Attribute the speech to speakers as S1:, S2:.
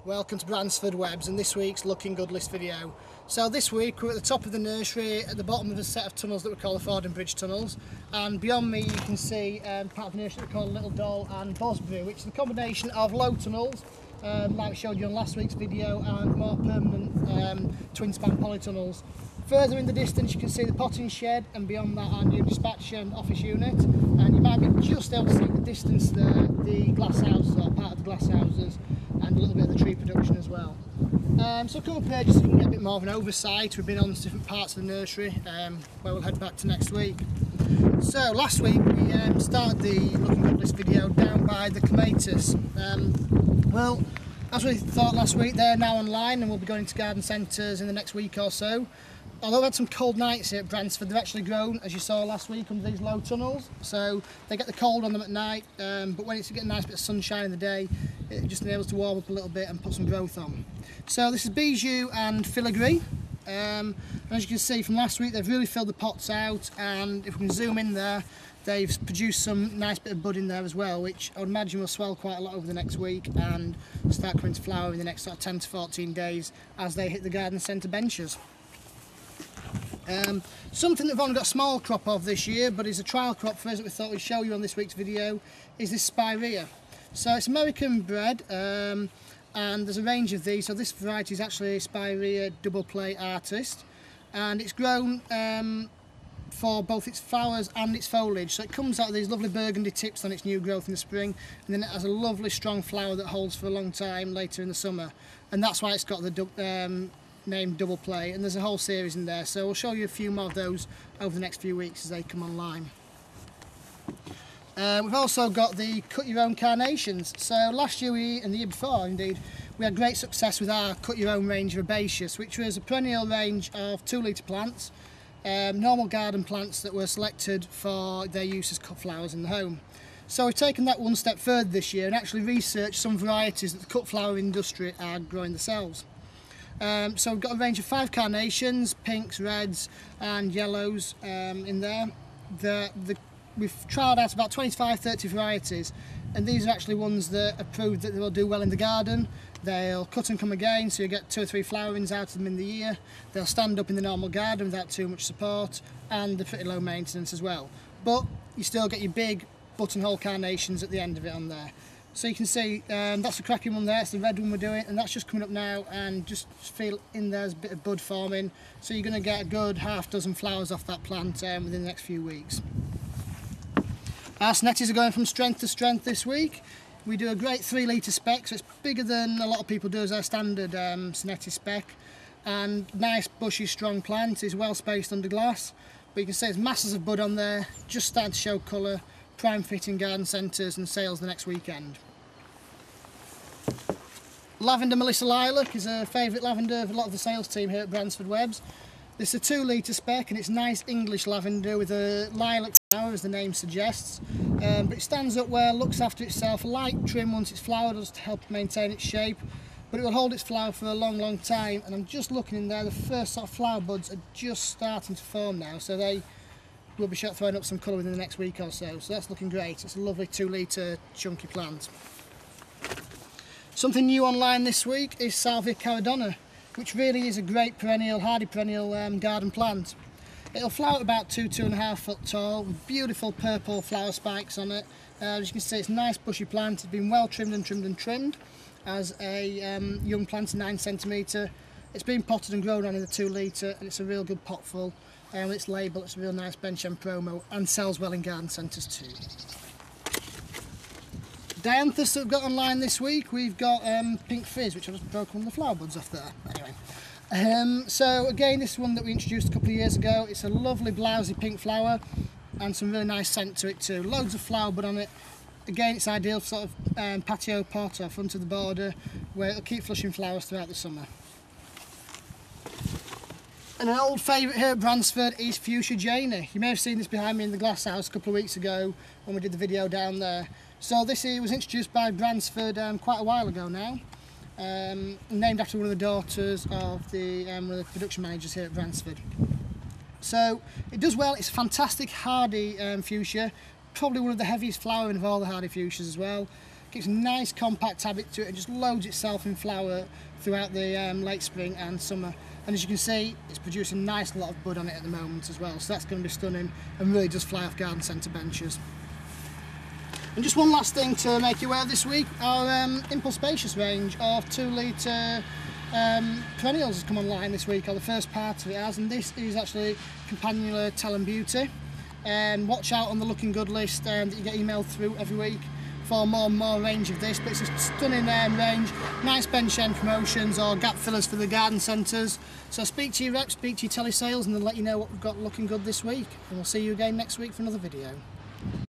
S1: Welcome to Bransford Webs and this week's Looking Good list video. So this week we're at the top of the nursery at the bottom of a set of tunnels that we call the Fordham Bridge tunnels, and beyond me you can see part of the nursery that we call Little Doll and Bosbury, which is a combination of low tunnels like we showed you on last week's video and more permanent twin span polytunnels. Further in the distance you can see the potting shed, and beyond that our new dispatch and office unit, and you might be just able to see in the distance there the glass houses, or part of the glass houses, and a little bit of the tree production as well. So come up here just so you can get a bit more of an oversight. We've been on different parts of the nursery where we'll head back to next week. So last week we started the Looking Good list video down by the clematis. Well, as we thought last week, they're now online and we'll be going to garden centres in the next week or so. Although we had some cold nights here at Bransford, they've actually grown, as you saw last week, under these low tunnels. So they get the cold on them at night, but when it's getting a nice bit of sunshine in the day, it just enables to warm up a little bit and put some growth on. So this is Bijou and Filigree. And as you can see from last week, they've really filled the pots out, and if we can zoom in there, they've produced some nice bit of bud in there as well, which I would imagine will swell quite a lot over the next week and start coming to flower in the next sort of 10 to 14 days as they hit the garden centre benches. Something that we've only got a small crop of this year, but is a trial crop for us that we thought we'd show you on this week's video, is this Spirea. So it's American bred, and there's a range of these. So this variety is actually Spirea Double Play Artist, and it's grown for both its flowers and its foliage. So it comes out of these lovely burgundy tips on its new growth in the spring, and then it has a lovely strong flower that holds for a long time later in the summer, and that's why it's got the name Double Play, and there's a whole series in there, so we'll show you a few more of those over the next few weeks as they come online. We've also got the cut your own carnations. So last year and the year before indeed, we had great success with our cut your own range of herbaceous, which was a perennial range of 2 litre plants, normal garden plants that were selected for their use as cut flowers in the home. So we've taken that one step further this year and actually researched some varieties that the cut flower industry are growing themselves. So we've got a range of 5 carnations, pinks, reds and yellows in there. We've trialled out about 25-30 varieties, and these are actually ones that are proved that they will do well in the garden. They'll cut and come again, so you get 2 or 3 flowerings out of them in the year. They'll stand up in the normal garden without too much support, and they're pretty low maintenance as well. But you still get your big buttonhole carnations at the end of it on there. So you can see that's a cracking one there, it's the red one we're doing, and that's just coming up now, and just feel in there's a bit of bud forming, so you're going to get a good half dozen flowers off that plant within the next few weeks. Our Assonettes are going from strength to strength this week. We do a great 3 litre spec, so it's bigger than a lot of people do as our standard Assonet spec, and nice bushy strong plant, is well spaced under glass, but you can see there's masses of bud on there, just starting to show colour. Prime fit in garden centres and sales the next weekend. Lavender Melissa Lilac is a favourite lavender of a lot of the sales team here at Bransford Webs. This is a 2 litre spec, and it's nice English lavender with a lilac flower, as the name suggests. But it stands up well, looks after itself, a light trim once it's flowered just to help maintain its shape, but it will hold its flower for a long time. And I'm just looking in there, the first sort of flower buds are just starting to form now, so they will be throwing up some colour within the next week or so. So that's looking great. It's a lovely 2 litre chunky plant. Something new online this week is Salvia Caradonna, which really is a great perennial, hardy perennial garden plant. It'll flower at about 2–2.5 foot tall with beautiful purple flower spikes on it. As you can see, it's a nice bushy plant. It's been well trimmed as a young plant, 9 centimetre. It's been potted and grown on in the 2 litre, and it's a real good pot full. Its label, it's a real nice bench and promo, and sells well in garden centres too. Dianthus that we've got online this week, we've got EmPink Fear, which I just broke one of the flower buds off there. Anyway, so again, this is one that we introduced a couple of years ago. It's a lovely blousy pink flower and some really nice scent to it too. Loads of flower bud on it. Again, it's ideal for sort of patio pot or front of the border, where it'll keep flushing flowers throughout the summer. And an old favourite here at Bransford is Fuchsia Janie. You may have seen this behind me in the glass house a couple of weeks ago when we did the video down there. So this here was introduced by Bransford quite a while ago now, named after one of the daughters of one of the production managers here at Bransford. So it does well, it's a fantastic hardy fuchsia, probably one of the heaviest flowering of all the hardy fuchsias as well. Gives a nice compact habit to it and just loads itself in flower throughout the late spring and summer. And as you can see, it's producing a nice lot of bud on it at the moment as well, so that's going to be stunning and really does fly off garden centre benches. And just one last thing to make you aware of this week, our Impulse Spacious range of 2 litre perennials has come online this week, or the first part of it has, and this is actually Campanula Talon Beauty. Watch out on the Looking Good list that you get emailed through every week for more and more range of this, but it's a stunning range, nice bench end promotions or gap fillers for the garden centres. So speak to your reps, speak to your telesales, and they'll let you know what we've got looking good this week, and we'll see you again next week for another video.